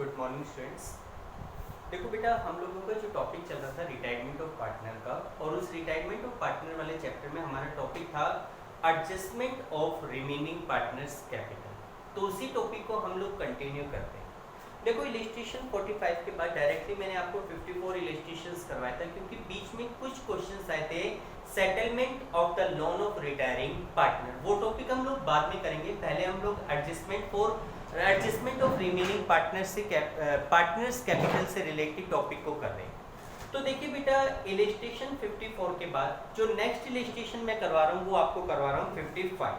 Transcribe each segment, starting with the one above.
Good morning students. देखो बेटा, हम लोगों का जो टॉपिक चल रहा था रिटायरमेंट ऑफ पार्टनर का, और उस रिटायरमेंट ऑफ पार्टनर वाले चैप्टर में हमारा टॉपिक था adjustment of remaining partners capital. तो उसी टॉपिक को हम लोग कंटिन्यू करते हैं। देखो, इलिस्ट्रेशन 45 के बाद डायरेक्टली मैंने आपको 54 इलिस्ट्रेशंस करवाया था, क्योंकि बीच में कुछ क्वेश्चंस आए थे settlement of the loan of retiring partner. वो टॉपिक हम लोग बाद में करेंगे, पहले हम लोग adjustment of remaining partners capital से रिलेटेड टॉपिक को कर रहे हैं। तो देखिए बेटा, इलिस्ट्रेशन 54 के बाद जो नेक्स्ट इलिस्ट्रेशन मैं करवा रहा हूँ वो आपको करवा रहा हूँ 55।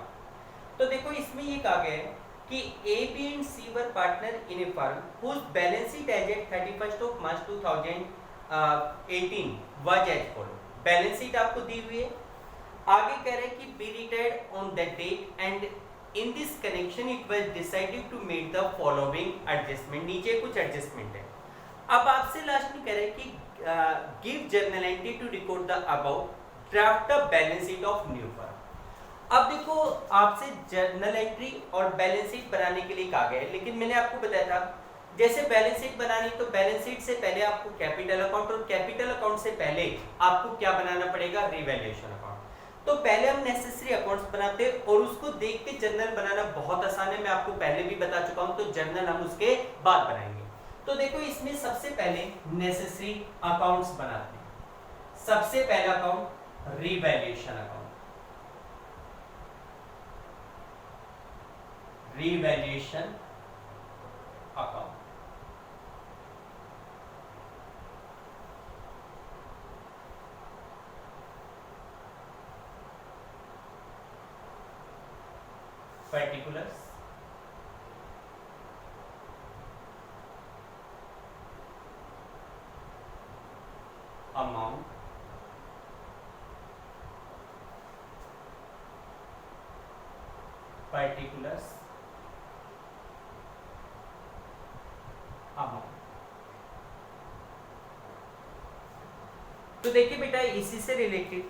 तो देखो, इसमें ये कहा गया है कि A B and C were partner in a firm whose balance sheet as at 31 March 2018 was as follow. Balance sheet आपको दी हुई है। आगे कह रहे हैं कि B retired on that date and in this connection it was decided to make the following adjustment. नीचे कुछ एडजस्टमेंट है। अब आपसे लास्ट में कह रहे हैं कि give journal entry to record the about draft the balance sheet of new firm. अब देखो, आपसे जर्नल एंट्री और बैलेंस शीट बनाने के लिए कहा गया है, लेकिन मैंने आपको बताया था जैसे बैलेंस शीट बनानी तो बैलेंस शीट से पहले आपको कैपिटल अकाउंट, और कैपिटल अकाउंट से पहले आपको क्या बनाना पड़ेगा, रिवैल्यूएशन अकाउंट। तो पहले हम नेसेसरी अकाउंट्स बनाते हैं और उसको देख के जर्नल बनाना बहुत आसान है। मैं आपको पहले भी बता चुका हूं, तो जर्नल हम उसके बाद बनाएंगे। तो देखो, इसमें सबसे पहले नेसेसरी अकाउंट्स बनाते हैं। सबसे पहला account revaluation account. Revaluation account particulars, amount, particulars, amount। तो देखिए बेटा, इसी से रिलेटेड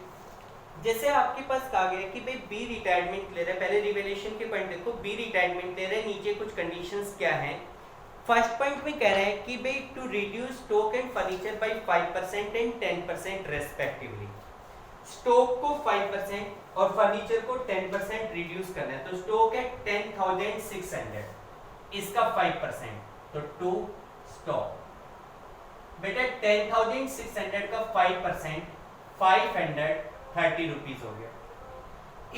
जैसे आपके पास कहा गया कि भाई बी रिटायरमेंट ले रहा है। पहले रिवैल्यूएशन के पॉइंट देखो, बी रिटायरमेंट ले रहा है। नीचे कुछ कंडीशंस क्या हैं। फर्स्ट पॉइंट में कह रहे हैं कि भाई to reduce stock and furniture by 5% and 10% respectively. Stock को 5% और फर्नीचर को 10% रिड्यूस करना है। तो स्टॉक है 10,600, इसका 5%, तो टू स्टॉक। बेटा 10,600 का 5% 530 रुपीज हो गया।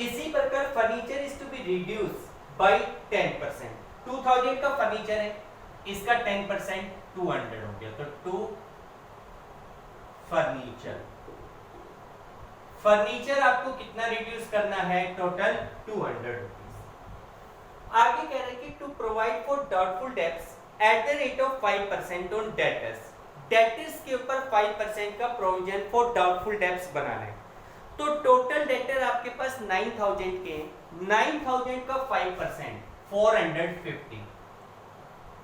इसी प्रकार furniture is to be reduce by 10%। 2000 का फर्नीचर है, इसका 10% 200 हो गया। तो टू फर्नीचर। फर्नीचर आपको कितना रिड्यूस करना है, टोटल 200 रुपीज। आगे कह रहे हैं कि to provide for doubtful debts at the rate of 5% on debtors. Debtors के ऊपर 5% का प्रोविजन फॉर डाउटफुल डेब्ट्स बनाना है। तो टोटल डेटर आपके पास 9000 के, 9000 का 5% 450।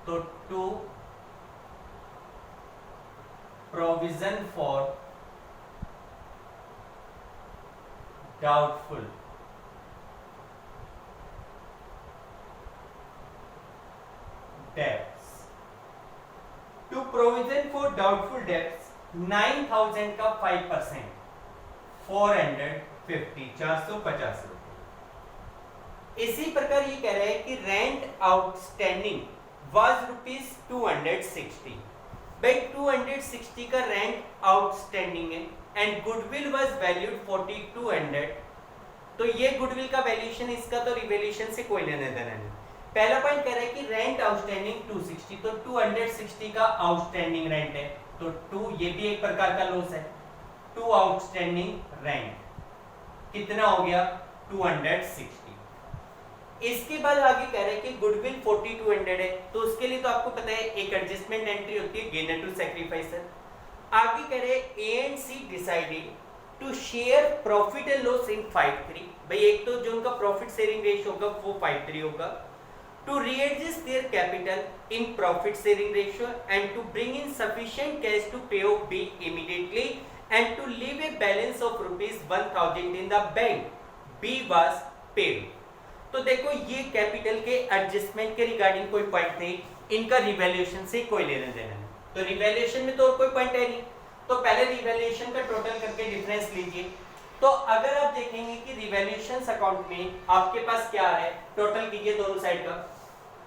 तो to provision for doubtful debts. To provision for doubtful debts 9000 का 5% 450, 450 रुपए। इसी प्रकार ये कह रहे हैं कि रेंट आउटस्टैंडिंग वाज ₹260। भाई 260 का रेंट आउटस्टैंडिंग है एंड गुडविल वाज वैल्यूड 4200। तो ये गुडविल का वैल्यूएशन, इसका तो रिवैल्यूएशन से कोई लेना देना नहीं। पहला पॉइंट कह रहा है कि रेंट आउटस्टैंडिंग 260, तो 260 का आउटस्टैंडिंग रेंट है। तो 2, ये भी एक प्रकार का लॉस है। 2 आउटस्टैंडिंग रेंट कितना हो गया, 260। इसके बाद आगे कह रहे हैं कि गुडविल 4200 है। तो उसके लिए तो आपको पता है एक एडजस्टमेंट एंट्री होती है, गेनर टू सैक्रिफाइसर। आगे कह रहे हैं A and C decided to share profit and loss in 5:3। भाई एक तो जो उनका प्रॉफिट शेयरिंग रेशियो होगा वो 5:3 होगा। To readjust their capital in profit sharing ratio and to bring in sufficient cash to pay off B immediately and to leave a balance of ₹1000 in the bank. B was paid. तो देखो ये capital के adjustment के regarding कोई point नहीं, इनका revaluation से कोई लेना देना नहीं। तो रिवैल्यूएशन में तो और कोई पॉइंट है नहीं, तो पहले रिवैल्यूएशन का टोटल करके डिफरेंस लीजिए। तो अगर आप देखेंगे कि रिवैल्यूएशन अकाउंट में आपके पास क्या है, टोटल कीजिए दोनों साइड का।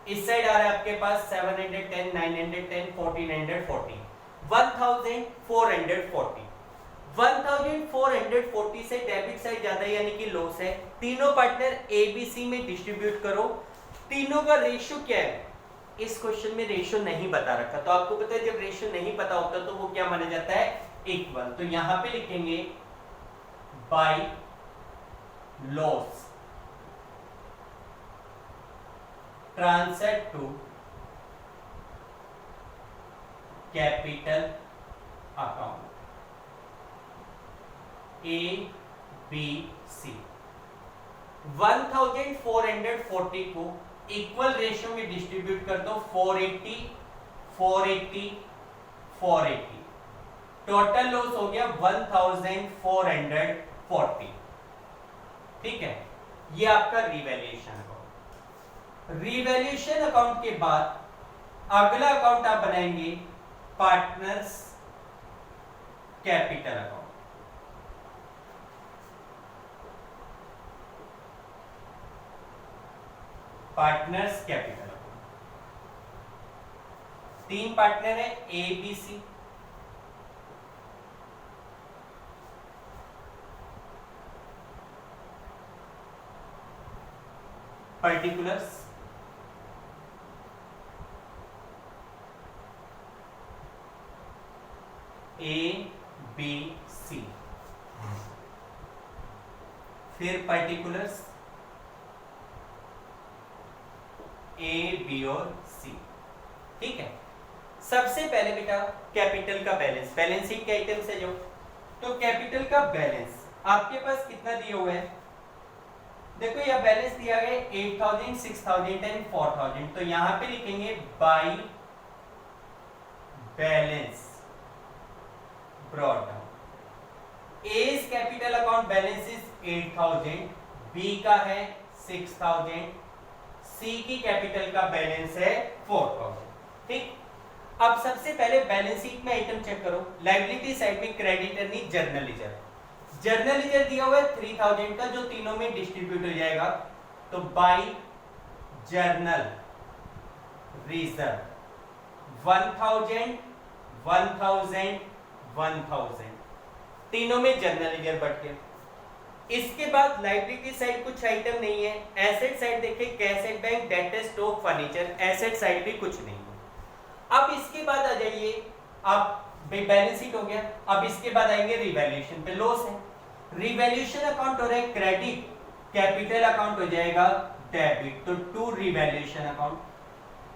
इस साइड आ रहा है आपके पास 710, 910, 1440, 1440। 1440 से डेबिट साइड ज्यादा है यानी कि लॉस है। तीनों पार्टनर ए बी सी में डिस्ट्रीब्यूट करो। तीनों का रेशियो क्या है, इस क्वेश्चन में रेशियो नहीं बता रखा। तो आपको पता है जब रेशियो नहीं पता होता तो वो क्या माना जाता है, इक्वल। तो यहां पे लिखेंगे by loss transfer to capital account A B C. 1440 को इक्वल रेशियो में डिस्ट्रीब्यूट कर दो, 480 480 480। टोटल लॉस हो गया 1440। ठीक है, ये आपका रिवैल्यूएशन अकाउंट। रिवैल्यूएशन अकाउंट के बाद अगला अकाउंट आप बनाएंगे partners capital account. Partners capital account, 3 partner है A B C. Particulars A B C, फिर पर्टिकुलर्स ए बी और सी। ठीक है, सबसे पहले बेटा कैपिटल का बैलेंस, बैलेंस शीट के आइटम्स है जो। तो कैपिटल का बैलेंस आपके पास कितना दिया हुआ है, देखो यह बैलेंस दिया गया 8000, 6000 एंड 4000। तो यहां पे लिखेंगे by balance brought down. A's capital account balance is 8000, B का है 6000, सी की कैपिटल का बैलेंस है 4000। ठीक, अब सबसे पहले बैलेंस शीट में आइटम चेक करो। लायबिलिटी साइड में क्रेडिटर नहीं जर्नल लीजर, जर्नल लीजर दिया हुआ है 3000 का जो तीनों में डिस्ट्रीब्यूट हो जाएगा। तो बाय जर्नल रिजर्व 1000 1000 1000, तीनों में जर्नल लीजर बढ़ गया। इसके बाद लायबिलिटी साइड कुछ आइटम नहीं है। एसेट साइड देखिए cassette bank, debtor, stock, furniture. Asset side भी कुछ नहीं है। अब इसके बाद आ जाइए आप, बैलेंस शीट हो गया। अब इसके बाद आएंगे रिवैल्यूएशन पे, लॉस है। रिवैल्यूएशन अकाउंट हो रहा है क्रेडिट, कैपिटल अकाउंट हो जाएगा डेबिट। तो टू रिवैल्यूएशन अकाउंट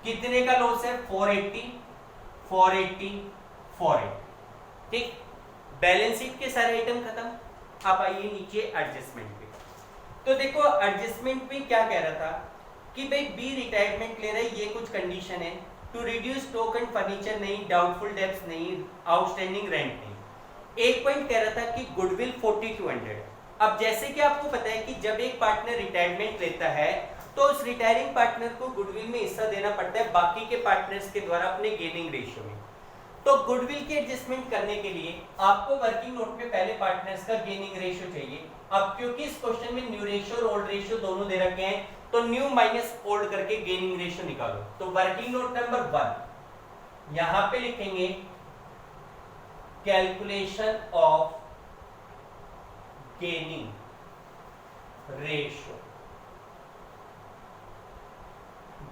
कितने का लॉस है, 480 480 480। ठीक, बैलेंस शीट के सारे आइटम खत्म। आप आइए नीचे एडजस्टमेंट पे। तो देखो एडजस्टमेंट में क्या कह रहा था कि भाई बी रिटायरमेंट ले रहा है, ये कुछ कंडीशन है। To reduce stock and furniture नहीं, डाउटफुल डेब्ट्स नहीं, आउटस्टैंडिंग रेंट नहीं। एक पॉइंट कह रहा था कि गुडविल 4200। अब जैसे कि आपको पता है कि जब एक पार्टनर रिटायरमेंट लेता है तो उस रिटायरिंग पार्टनर को गुडविल में हिस्सा देना पड़ता है बाकी के पार्टनर्स के द्वारा अपने गेनिंग रेशियो में। तो गुडविल की एडजस्टमेंट करने के लिए आपको वर्किंग नोट में पहले पार्टनर्स का गेनिंग रेशियो चाहिए। अब क्योंकि इस क्वेश्चन में न्यू रेशियो और ओल्ड रेशियो दोनों दे रखे हैं, तो न्यू माइनस ओल्ड करके गेनिंग रेशियो निकालो। तो वर्किंग नोट नंबर 1 यहां पे लिखेंगे calculation of gaining ratio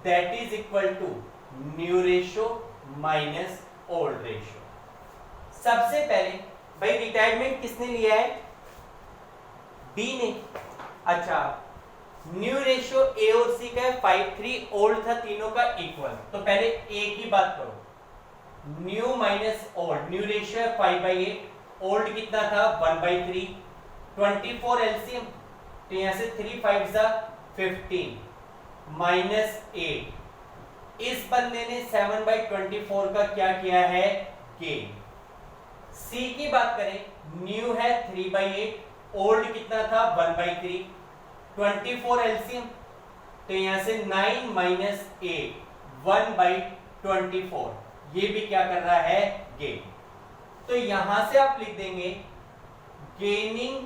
that is equal to new ratio minus old ratio. सबसे पहले भाई रिटायरमेंट किसने लिया है, बी ने। अच्छा, न्यू रेशियो ए और सी का है 5:3, ओल्ड था तीनों का इक्वल। तो पहले ए की बात करो, new minus old. New ratio है 5/8, ओल्ड कितना था 1/3, 24 एलसीएम। तो यहां से 3 5 15 माइनस 8। इस बंदे ने 7/24 का क्या किया है, गेन। सी की बात करें, न्यू है 3/8, ओल्ड कितना था 1/3, 24 एलसीएम। तो यहां से 9 - 8 1/2। 24, ये भी क्या कर रहा है, गेन। तो यहां से आप लिख देंगे gaining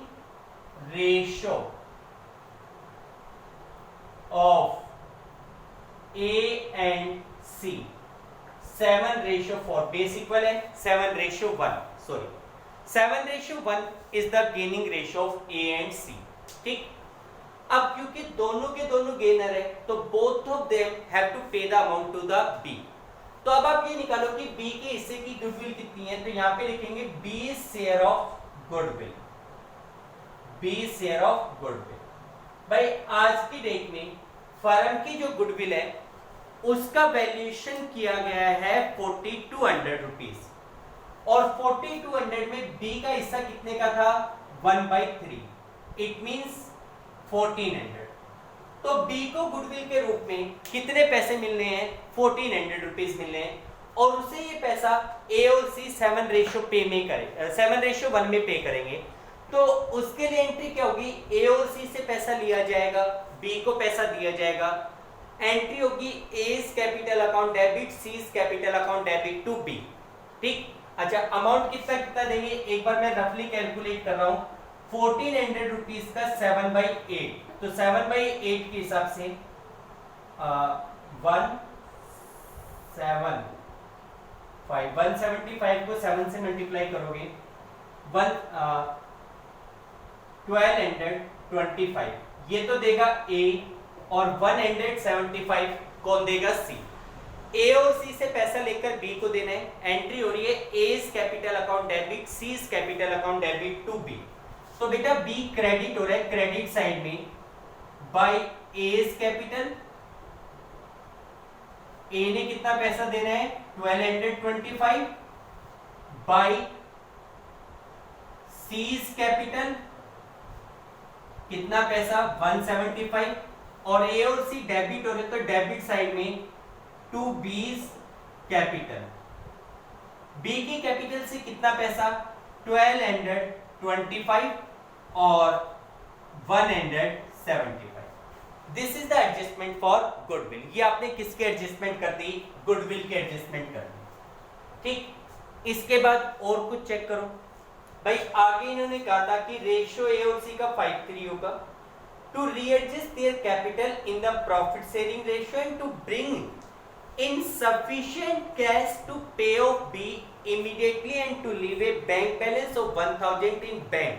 ratio of A and C 7:4, base equal है 7:1, sorry 7:1 is the gaining ratio of A and C। ठीक, अब क्योंकि दोनों के दोनों गेनर है तो both of them have to pay the amount to the B। तो अब आप ये निकालो कि B के हिस्से की गुडविल कितनी है, तो यहां पे लिखेंगे B share of goodwill, B share of goodwill. भाई आज की डेट में फर्म की जो गुडविल है उसका वैल्यूएशन किया गया है 4200 रुपीस, और 4200 में B का हिस्सा कितने का था, 1/3, इट मींस 1400। तो B को गुडविल के रूप में कितने पैसे मिलने हैं, 1400 रुपीस मिलने हैं, और उसे ये पैसा A और C 7:1 में पे करेंगे। तो उसके लिए एंट्री क्या होगी, A और C से पैसा लिया जाएगा, B को पैसा दिया जाएगा। एंट्री होगी A's capital account debit, C's capital account debit to B। ठीक, अच्छा अमाउंट कितना कितना देंगे, एक बार मैं रफली कैलकुलेट कर रहा हूं, 1400 रुपीस का 7/8, तो 7/8 के हिसाब से 175 को 7 से मल्टीप्लाई करोगे 1225, ये तो देगा A, और 175 कौन देगा, C। A और C से पैसा लेकर B को देना है, एंट्री हो रही है A's capital account debit, C's capital account debit to B। तो बेटा B क्रेडिट हो रहा है क्रेडिट साइड में बाय A's कैपिटल, A ने कितना पैसा देना है 1225, बाय C's कैपिटल कितना पैसा 175, और A और C डेबिट हो रहे तो डेबिट साइड में टू B's कैपिटल, B की कैपिटल से कितना पैसा 1225 और 175। This is the adjustment for goodwill. ये आपने किसके एडजस्टमेंट कर दी, गुडविल के एडजस्टमेंट कर दी। ठीक, इसके बाद और कुछ चेक करो भाई, आगे इन्होंने कहा था कि रेशियो A और C का 5:3 होगा। To readjust their capital in the profit sharing ratio and to bring in sufficient cash to pay off B immediately and to leave a bank balance of 1000 in bank,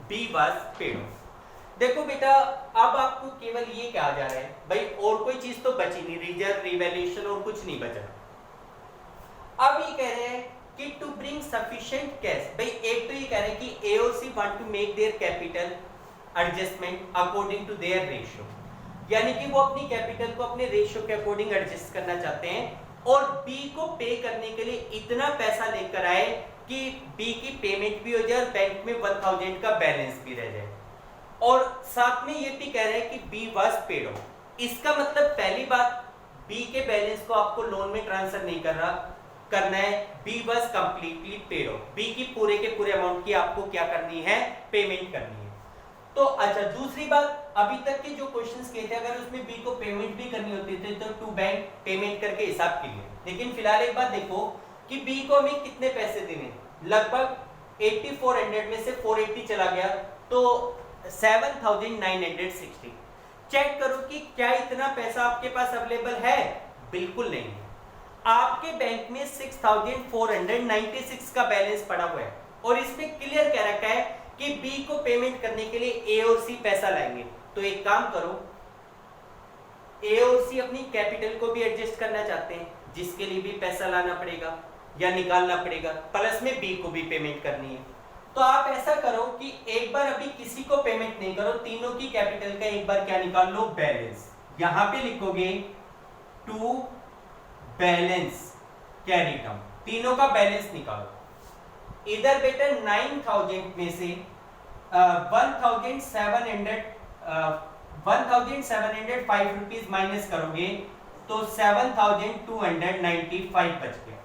B was paid off। देखो बेटा, अब आपको केवल ये कहा जा रहा है भाई, और कोई चीज तो बची नहीं, रिजर्व रिवैल्यूएशन और कुछ नहीं बचा। अब ये कह रहे हैं कि टू ब्रिंग सफिशिएंट कैश, भाई एक तो ये कह रहे हैं कि A और C want to make their capital adjustment according to their ratio, यानी कि वो अपनी कैपिटल को अपने रेशियो के अकॉर्डिंग एडजस्ट करना चाहते हैं, और B को पे करने के लिए इतना पैसा लेकर आए कि B की पेमेंट भी हो जाए और बैंक में 1000 का बैलेंस भी रह जाए, और साथ में ये भी कह रहे हैं कि B वाज पेड ऑफ। इसका मतलब पहली बात, B के बैलेंस को आपको लोन में ट्रांसफर नहीं करना है, B was completely paid of, B की पूरे के पूरे अमाउंट की आपको क्या करनी है, पेमेंट करनी है। तो अच्छा, दूसरी बात, अभी तक के जो क्वेश्चंस किए थे अगर उसमें B को पेमेंट भी करनी होती थी तो टू बैंक पेमेंट करके हिसाब के लिए, लेकिन फिलहाल एक बात देखो कि B को हमें कितने पैसे देने, लगभग 8400 में से 480 चला गया तो 7960। चेक करो कि क्या इतना पैसा आपके पास अवेलेबल है, बिल्कुल नहीं है। आपके बैंक में 6496 का बैलेंस पड़ा हुआ है, और इसमें क्लियर कह रखा है कि B को पेमेंट करने के लिए A और C पैसा लाएंगे। तो एक काम करो, A और C अपनी कैपिटल को भी एडजस्ट करना चाहते हैं, जिसके लिए भी पैसा लाना पड़ेगा या निकालना पड़ेगा, प्लस में B को भी पेमेंट करनी है। तो आप ऐसा करो कि एक बार अभी किसी को पेमेंट नहीं करो, तीनों की कैपिटल का एक बार क्या निकाल लो, बैलेंस। यहां पे लिखोगे टू बैलेंस कैरी डाउन, तीनों का बैलेंस निकालो। इधर बेटा 9000 में से 1705 रुपीज माइनस करोगे तो 7295 बच गया।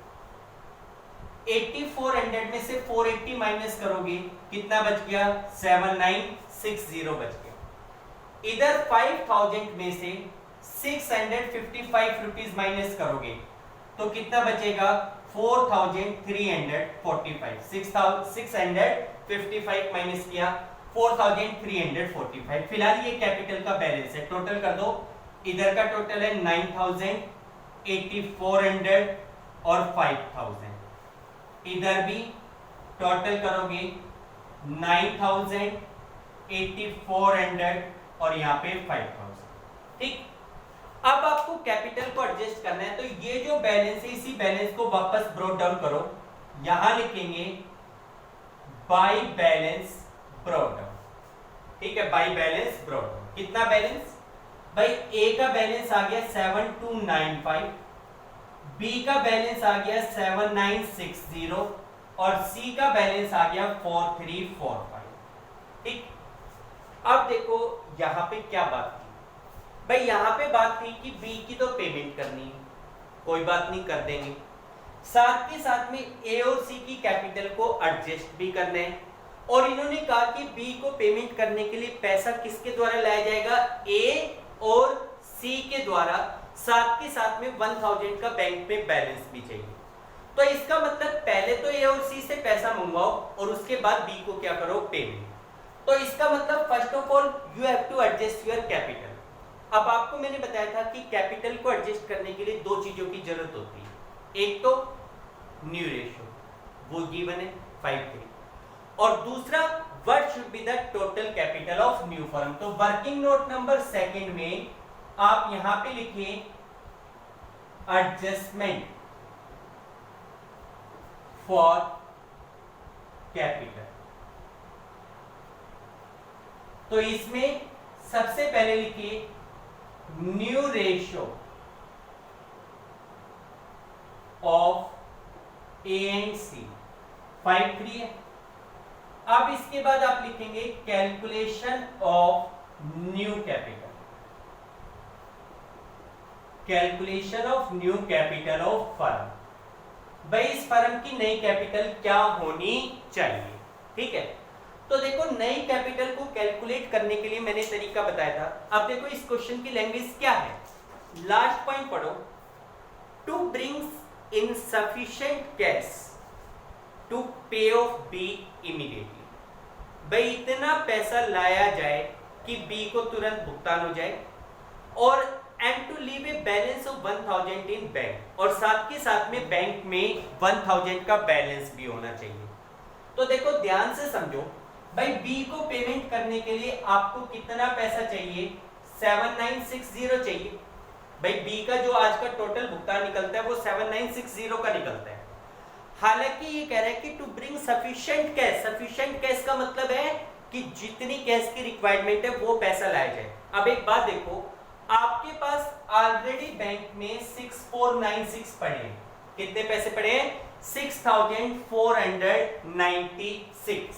8400 में से 480 माइनस करोगे कितना बच गया, 7960 बच गया। इधर 5000 में से 655 रुपीज माइनस करोगे तो कितना बचेगा 4345, 655 माइनस किया 4345। फिलहाल ये कैपिटल का बैलेंस है। टोटल कर दो, इधर का टोटल है 9000, 8400 और 5000। इधर भी टोटल करोगे 9000, 8400 और यहाँ पे 5000। ठीक, अब आपको कैपिटल को एडजस्ट करना है, तो ये जो बैलेंस है इसी बैलेंस को वापस ब्रोट डाउन करो। यहां लिखेंगे बाय बैलेंस ब्रोट डाउन। ठीक है, बाय बैलेंस ब्रोट डाउन। कितना बैलेंस भाई, ए का बैलेंस आ गया 7295, बी का बैलेंस आ गया 7960 और सी का बैलेंस आ गया 4345। ठीक, अब देखो यहां पे क्या बात थी भाई, यहां पे बात थी कि बी की तो पेमेंट करनी है, कोई बात नहीं कर देंगे। साथ के साथ में ए और सी की कैपिटल को एडजस्ट भी करना है, और इन्होंने कहा कि बी को पेमेंट करने के लिए पैसा किसके द्वारा लाया जाएगा, ए और सी के द्वारा। साथ के साथ में 1000 का बैंक में बैलेंस भी चाहिए। तो इसका मतलब पहले तो ए और सी से पैसा मंगवाओ और उसके बाद बी को क्या करो, पेमेंट। तो इसका मतलब first of all you have to adjust your capital. अब आपको मैंने बताया था कि कैपिटल को एडजस्ट करने के लिए दो चीजों की जरूरत होती है। एक तो न्यू रेशियो, वो गिवन है 53, और दूसरा what should be the total capital of new firm. तो वर्किंग नोट नंबर सेकंड में आप यहां पे लिखिए एडजस्टमेंट फॉर कैपिटल। तो इसमें सबसे पहले लिखिए new ratio of A and C 53 है। अब इसके बाद आप लिखेंगे calculation of new capital, calculation of new capital of firm. भाई इस फर्म की नई कैपिटल क्या होनी चाहिए। ठीक है, तो देखो नई कैपिटल को कैलकुलेट करने के लिए मैंने तरीका बताया था। अब देखो इस क्वेश्चन की लैंग्वेज क्या है, लास्ट पॉइंट पढ़ो, to brings in sufficient cash to pay off B immediately. भाई इतना पैसा लाया जाए कि बी को तुरंत भुगतान हो जाए, और and to leave a balance of 1000 in bank, और साथ के साथ में बैंक में 1000 का बैलेंस भी होना चाहिए। तो देखो ध्यान से समझो, भाई बी को पेमेंट करने के लिए आपको कितना पैसा चाहिए, 7960 चाहिए। भाई बी का जो आज का टोटल भुगतान निकलता है वो 7960 का निकलता है। हालांकि ये कह रहा है कि to bring sufficient cash, sufficient cash का मतलब है कि जितनी कैश की रिक्वायरमेंट है वो पैसा लाया जाए। अब एक बात देखो, आपके पास ऑलरेडी बैंक में 6496 पड़े हैं। कितने पैसे पड़े हैं, 6496।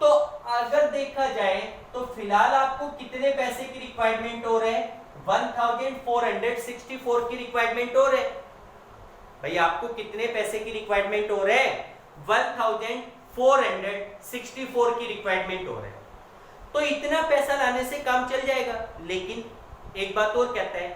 तो अगर देखा जाए तो फिलहाल आपको कितने पैसे की रिक्वायरमेंट हो रहे हैं, 1464 की रिक्वायरमेंट हो रहे हैं। भाई आपको कितने पैसे की रिक्वायरमेंट हो रहे हैं, 1464 की रिक्वायरमेंट हो रहे हैं। तो इतना पैसा लाने से काम चल जाएगा। लेकिन एक बात और कहता है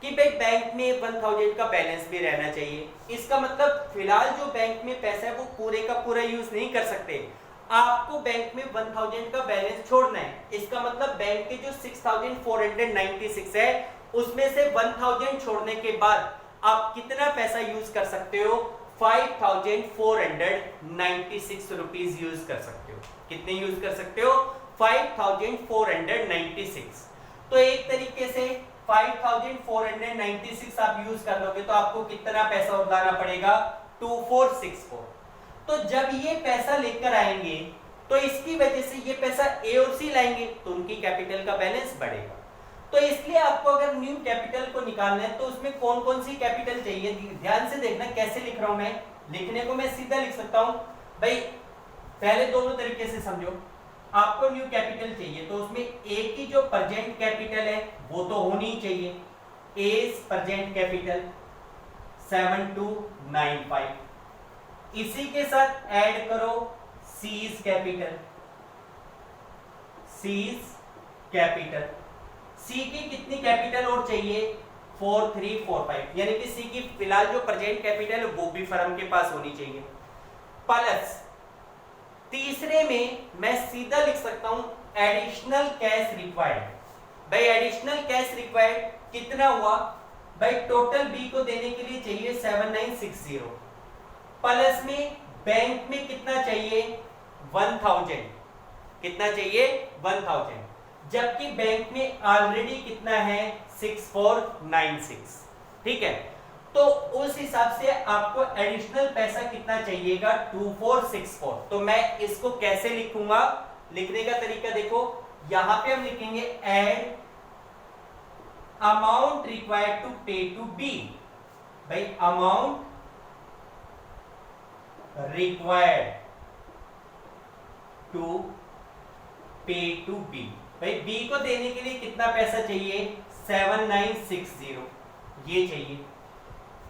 कि भाई बैंक में 1000 का बैलेंस भी रहना चाहिए। इसका मतलब फिलहाल जो बैंक में पैसा है वो पूरे का पूरा यूज नहीं कर सकते, आपको बैंक में 1000 का बैलेंस छोड़ना है। इसका मतलब बैंक के जो 6496 है उसमें से 1000 छोड़ने के बाद आप कितना पैसा यूज कर सकते हो, 5496 रुपीज यूज कर सकते हो। कितने यूज कर सकते हो, 5496। तो एक तरीके से 5496 आप यूज कर लोगे तो आपको कितना पैसा उड़ाना पड़ेगा, 2464। तो जब ये पैसा लेकर आएंगे तो इसकी वजह से ये पैसा ए और सी लाएंगे तो उनकी कैपिटल का बैलेंस बढ़ेगा। तो इसलिए आपको अगर न्यू कैपिटल को निकालना है तो उसमें कौन कौन सी कैपिटल चाहिए, ध्यान से देखना कैसे लिख रहा हूं मैं। लिखने को मैं सीधा लिख सकता हूं, भाई पहले दोनों तरीके से समझो। आपको न्यू कैपिटल चाहिए तो उसमें ए की जो प्रेजेंट कैपिटल है वो तो होनी चाहिए, ए प्रेजेंट कैपिटल 7295। इसी के साथ ऐड करो seize capital, seize capital. C की कितनी कैपिटल और चाहिए, 4345, यानी कि सी की फिलहाल जो प्रेजेंट कैपिटल है वो भी फर्म के पास होनी चाहिए। प्लस तीसरे में मैं सीधा लिख सकता हूं एडिशनल कैश रिक्वायर्ड। भाई एडिशनल कैश रिक्वायर्ड कितना हुआ भाई, टोटल बी को देने के लिए चाहिए 7960, प्लस में बैंक में कितना चाहिए 1000, कितना चाहिए 1000, जबकि बैंक में ऑलरेडी कितना है 6496, ठीक है। तो उस हिसाब से आपको एडिशनल पैसा कितना चाहिएगा 2464। तो मैं इसको कैसे लिखूंगा, लिखने का तरीका देखो, यहां पे हम लिखेंगे add amount required to pay to be. भाई amount required to pay to be, भाई बी को देने के लिए कितना पैसा चाहिए 7960, ये चाहिए।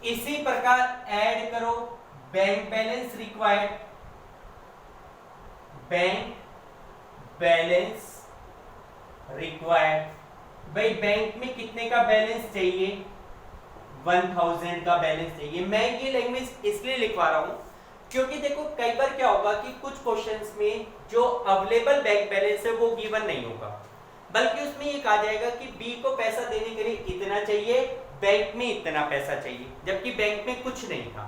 इसी प्रकार ऐड करो bank balance required, bank balance required, भाई बैंक में कितने का बैलेंस चाहिए 1000 का बैलेंस चाहिए। मैं ये लैंग्वेज इसलिए लिखवा रहा हूं क्योंकि देखो कई बार क्या होगा कि कुछ क्वेश्चंस में जो अवेलेबल बैंक बैलेंस है वो गिवन नहीं होगा, बल्कि उसमें ये कहा जाएगा कि बी को पैसा देने के लिए इतना चाहिए, बैंक में इतना पैसा चाहिए, जबकि बैंक में कुछ नहीं था।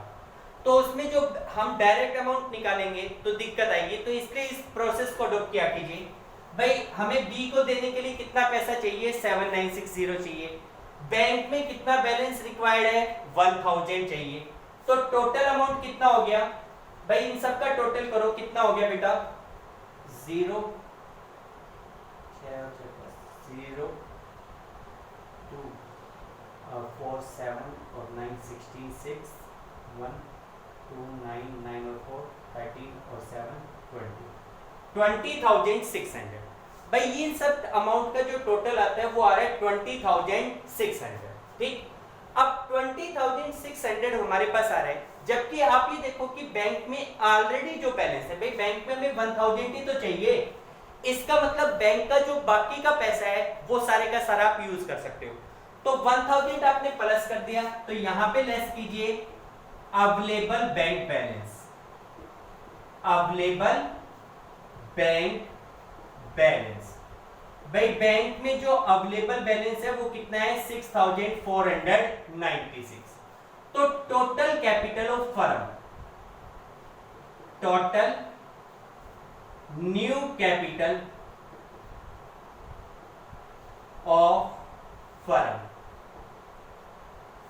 तो उसमें जो हम डायरेक्ट अमाउंट निकालेंगे तो दिक्कत आएगी, तो इसलिए इस प्रोसेस को अडॉप्ट किया कीजिए। भाई हमें बी को देने के लिए कितना पैसा चाहिए 7960 चाहिए, बैंक में कितना बैलेंस रिक्वायर्ड है 1000 चाहिए, तो टोटल अमाउंट कितना हो गया भाई, इन सब का टोटल करो कितना हो गया बेटा 0 2 4 7 और 9 16 6 1 2 9 9 और 4 13 और 7 20,600। भाई ये सब अमाउंट का जो टोटल आता है वो आ रहा है 20,600, ठीक। अब 20,600 हमारे पास आ रहा है, जबकि आप ये देखो कि बैंक में ऑलरेडी जो बैलेंस है, भाई बैंक में हमें 1000 ही तो चाहिए, इसका मतलब बैंक का जो बाकी का पैसा है वो सारे का सारा आप यूज कर सकते हो। तो 1000 आपने प्लस कर दिया, तो यहां पे लेस कीजिए available bank balance, available bank balance. भाई बैंक में जो अवेलेबल बैलेंस है वो कितना है 6496। तो total capital of firm, total new capital of firm,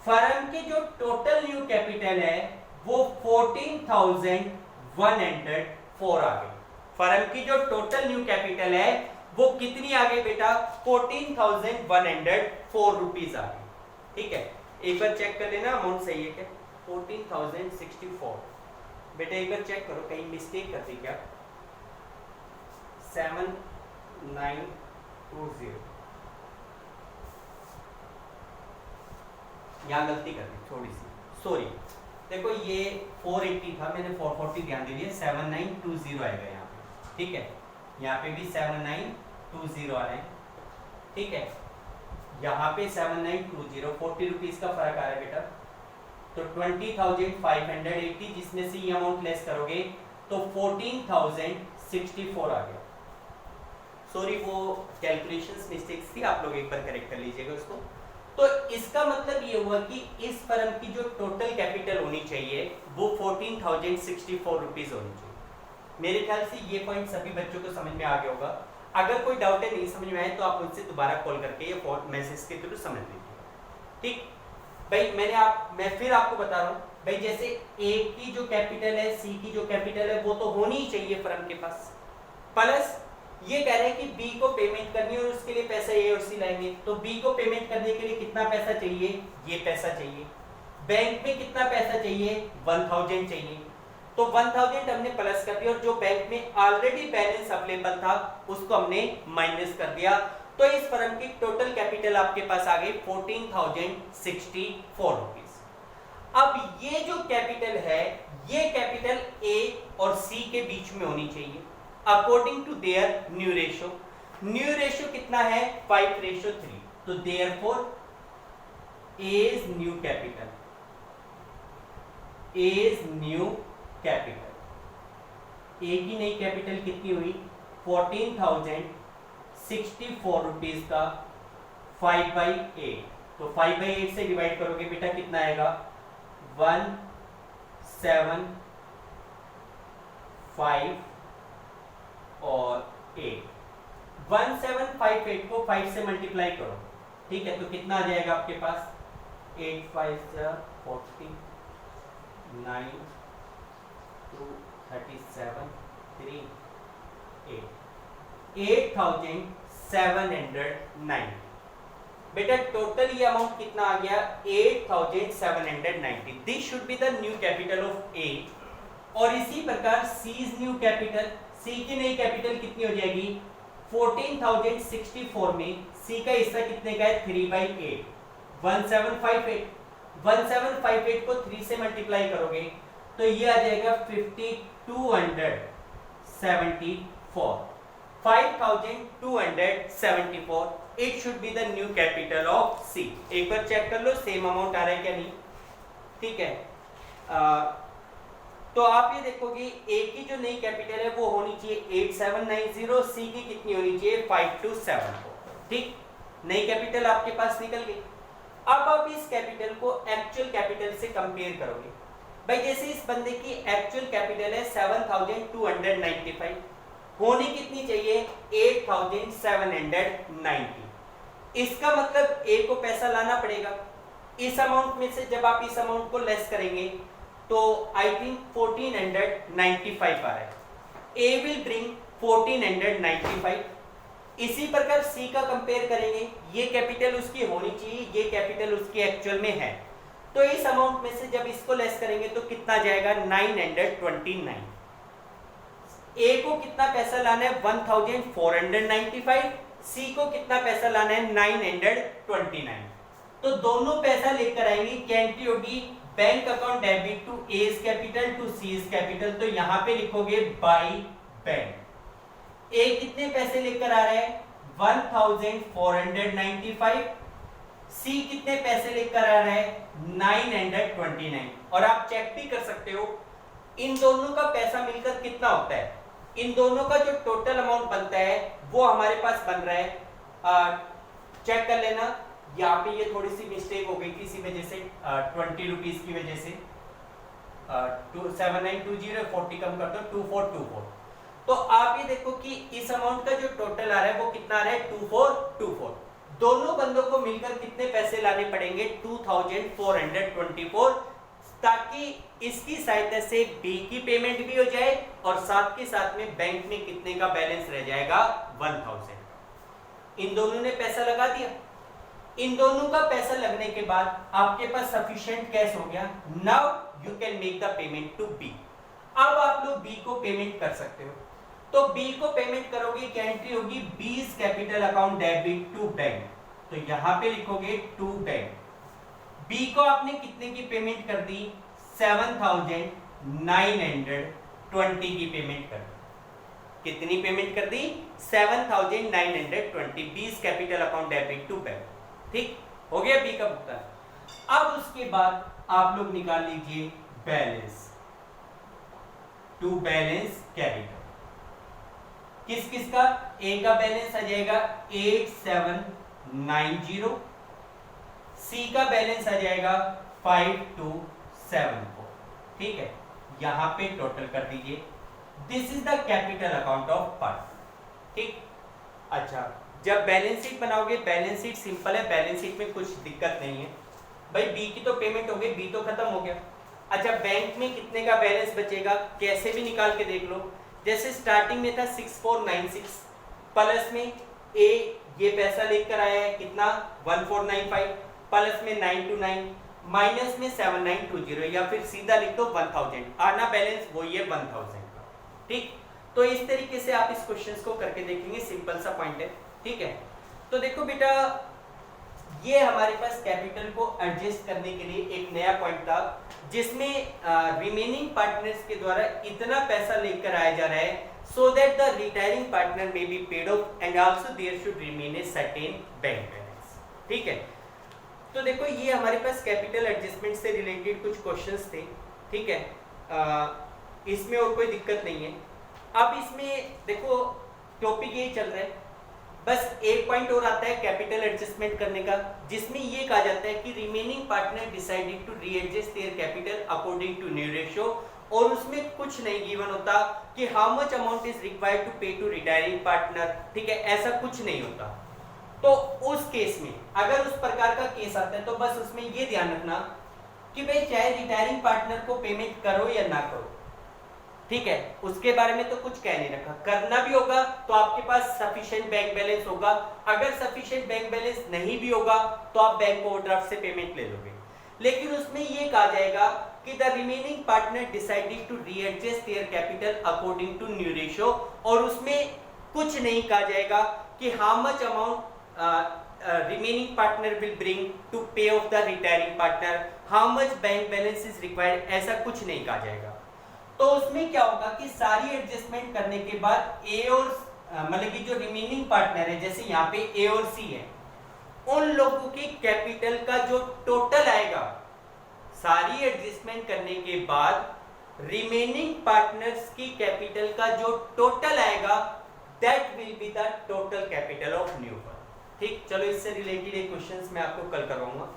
firm की जो टोटल न्यू कैपिटल है वो 14,104 आ गई। फर्म की जो टोटल न्यू कैपिटल है वो कितनी आ गई बेटा 14,104 रुपीज आ गई, ठीक है। एक बार चेक कर लेना अमाउंट सही है क्या 14,064। बेटा एक बार चेक करो कहीं मिस्टेक कर दी क्या 7920, यहां गलती कर दी थोड़ी सी, सॉरी। देखो ये 480 था, मैंने 440 ध्यान दे दिया, 7920 आएगा यहाँ पे, ठीक है। यहाँ पे भी 7920 आ रहे हैं, ठीक है। यहाँ पे 7920, 40 रुपीज का फर्क आ रहा है बेटा। तो 20,580 जिसमें से ये अमाउंट लेस करोगे तो 14,064 आ गया। सॉरी वो कैलकुलेशंस मिस्टेक्स थी, आप लोग एक बार करेक्ट कर लीजिएगा उसको। तो इसका मतलब ये हुआ कि इस फर्म की जो टोटल कैपिटल होनी चाहिए वो 14,064 रुपीज होनी चाहिए। मेरे ख्याल से ये पॉइंट सभी बच्चों को समझ में आ गया होगा। अगर कोई डाउट है नहीं समझ में आए तो आप मुझसे दोबारा कॉल करके या मैसेज के थ्रू समझ लीजिए, ठीक। भाई मैं फिर आपको बता रहा हूँ, भाई जैसे ए की जो कैपिटल है, सी की जो कैपिटल है वो तो होनी ही चाहिए फर्म के पास, प्लस ये कह रहे हैं कि बी को पेमेंट करनी है और उसके लिए पैसा ए और सी लाएंगे। तो बी को पेमेंट करने के लिए कितना पैसा चाहिए, ये पैसा चाहिए। बैंक में कितना पैसा चाहिए 1000 चाहिए, तो 1000 हमने प्लस कर दिया और जो बैंक में ऑलरेडी बैलेंस अवेलेबल था उसको हमने माइनस कर दिया। तो इस फर्म की टोटल कैपिटल आपके पास आ गई 14,064 रुपीज। अब ये जो कैपिटल है ये कैपिटल ए और सी के बीच में होनी चाहिए according to their new ratio. New ratio कितना है 5:3। तो therefore as new capital, as new capital, A की नई कैपिटल कितनी हुई 14,064 रुपीज का 5/8, तो 5/8 से डिवाइड करोगे बेटा कितना आएगा 1,758 और 8, 1758 को 5 से मल्टीप्लाई करो, ठीक है, तो कितना आ जाएगा आपके पास 8 5 40 9 2 37 3 8 8,790। बेटा टोटल ये अमाउंट कितना आ गया 8,790। This should be the new capital of A. और इसी प्रकार C is new capital, C की नई कैपिटल कितनी हो जाएगी 14,064 में सी का हिस्सा कितने का है 3/8, 1758, 1758 को 3 से मल्टीप्लाई करोगे तो ये आ जाएगा 5,274, 5,274। It should be the new capital of C. एक बार चेक कर लो सेम अमाउंट आ रहा है क्या नहीं, ठीक है। तो आप ये देखोगे ए की जो नई कैपिटल है वो होनी चाहिए 8790, सी की कितनी होनी चाहिए 5274, ठीक। नई कैपिटल आपके पास निकल गई। अब आप इस कैपिटल को एक्चुअल कैपिटल से कंपेयर करोगे। भाई जैसे इस बंदे की एक्चुअल कैपिटल है 7,295, होनी कितनी चाहिए 8,790। इसका मतलब ए को पैसा लाना पड़ेगा। इस अमाउंट में से जब आप इस अमाउंट को लेस करेंगे तो आई थिंक 1,495 आ रहा है। ए विल ब्रिंग 1,495। इसी प्रकार सी का कंपेयर करेंगे, ये कैपिटल उसकी होनी चाहिए, ये कैपिटल उसकी एक्चुअल में है, तो इस अमाउंट में से जब इसको लेस करेंगे तो कितना जाएगा 929। ए को कितना पैसा लाना है 1,495, सी को कितना पैसा लाना है 929। तो दोनों पैसा लेकर आएंगे, क्या एंट्री होगी bank account debit to A's capital to C's capital, तो यहां पे लिखोगे बाय बैंक। ए कितने पैसे लेकर आ रहा है 1,495, सी कितने पैसे लेकर आ रहा है 929। और आप चेक भी कर सकते हो इन दोनों का पैसा मिलकर कितना होता है, इन दोनों का जो टोटल अमाउंट बनता है वो हमारे पास बन रहा है, चेक कर लेना, यहाँ पे ये थोड़ी सी मिस्टेक हो गई थी इसी वजह से 20 रुपीज की वजह से 7920 40 कम कर दो 2424। तो आप ये देखो कि इस अमाउंट का जो टोटल आ रहा है वो कितना आ रहा है 2424। दोनों बंदों को मिलकर कितने पैसे लाने पड़ेंगे 2,424, ताकि इसकी सहायता से बी की पेमेंट भी हो जाए और साथ के साथ में बैंक में कितने का बैलेंस रह जाएगा 1,000। इन दोनों ने पैसा लगा दिया। इन दोनों का पैसा लगने के बाद आपके पास सफिशिएंट कैश हो गया। Now you can make the payment to B. अब आप लोग बी को पेमेंट कर सकते हो। तो बी को पेमेंट करोगे, क्या एंट्री होगी B's capital account debit to bank, तो यहां पे लिखोगे टू बैंक। बी को आपने कितने की पेमेंट कर दी 7,920 की पेमेंट कर दी। कितनी पेमेंट कर दी 7,920, B's capital account debit to bank, ठीक हो गया बी का भुगतान। अब उसके बाद आप लोग निकाल लीजिए बैलेंस टू बैलेंस कैपिटल। किस किस का, ए का बैलेंस आ जाएगा 8790, सी का बैलेंस आ जाएगा 5274, ठीक है। यहां पे टोटल कर दीजिए, this is the capital account of person, ठीक। अच्छा, जब बैलेंस शीट बनाओगे, बैलेंस शीट सिंपल है, बैलेंस शीट में कुछ दिक्कत नहीं है। भाई बी की तो पेमेंट हो गई, बी तो खत्म हो गया। अच्छा, बैंक में कितने का बैलेंस बचेगा कैसे भी निकाल के देख लो। जैसे स्टार्टिंग में था 6496, प्लस में ए ये पैसा लेकर आया है कितना 1495, प्लस में 929, माइनस में 7920, या फिर सीधा लिख दो 1000, आना बैलेंस वही है 1000 का, ठीक। तो इस तरीके से आप इस क्वेश्चन को करके देखेंगे, सिंपल सा पॉइंट है, ठीक है। तो देखो बेटा, ये हमारे पास कैपिटल को एडजस्ट करने के लिए एक नया पॉइंट था, जिसमें रिमेनिंग पार्टनर्स के द्वारा इतना पैसा लेकर आया जा रहा है so that the retiring partner may be paid off and also there should remain a certain bank balance, ठीक है। तो देखो ये हमारे पास कैपिटल एडजस्टमेंट से रिलेटेड कुछ क्वेश्चंस थे, ठीक है। इसमें और कोई दिक्कत नहीं है। अब इसमें देखो टॉपिक यही चल रहा है, बस एक पॉइंट और आता है कैपिटल एडजस्टमेंट करने का, जिसमें ये कहा जाता है कि remaining partner decided to readjust their capital according to new ratio, और उसमें कुछ नहीं गिवन होता कि how much amount is required to pay to retiring partner, ठीक है, ऐसा कुछ नहीं होता। तो उस केस में अगर उस प्रकार का केस आता है तो बस उसमें ये ध्यान रखना कि भाई चाहे रिटायरिंग पार्टनर को पेमेंट करो या ना करो, ठीक है, उसके बारे में तो कुछ कह नहीं रखा। करना भी होगा तो आपके पास सफिशिएंट बैंक बैलेंस होगा, अगर सफिशिएंट बैंक बैलेंस नहीं भी होगा तो आप बैंक ओवरड्राफ्ट से पेमेंट ले लोगे। लेकिन उसमें ये कहा जाएगा कि the remaining partner decided to readjust their capital according to new ratio, और उसमें कुछ नहीं कहा जाएगा कि how much amount remaining partner will bring to pay off the retiring partner, how much bank balance is required, ऐसा कुछ नहीं कहा जाएगा। तो उसमें क्या होगा कि सारी एडजस्टमेंट करने के बाद ए और मतलब कि जो रिमेनिंग पार्टनर है, जैसे यहाँ पे ए और सी है, उन लोगों की कैपिटल का जो टोटल आएगा सारी एडजस्टमेंट करने के बाद रिमेनिंग पार्टनर्स की कैपिटल का जो टोटल आएगा that will be the total capital of new firm. ठीक, चलो इससे रिलेटेड एक क्वेश्चंस मैं आपको कल करवाऊंगा,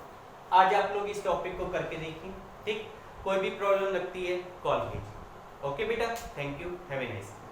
आज आप लोग इस टॉपिक को करके देखिए। ठीक, कोई भी प्रॉब्लम लगती है कॉल कीजिए। ओके बेटा, thank you, have a nice day.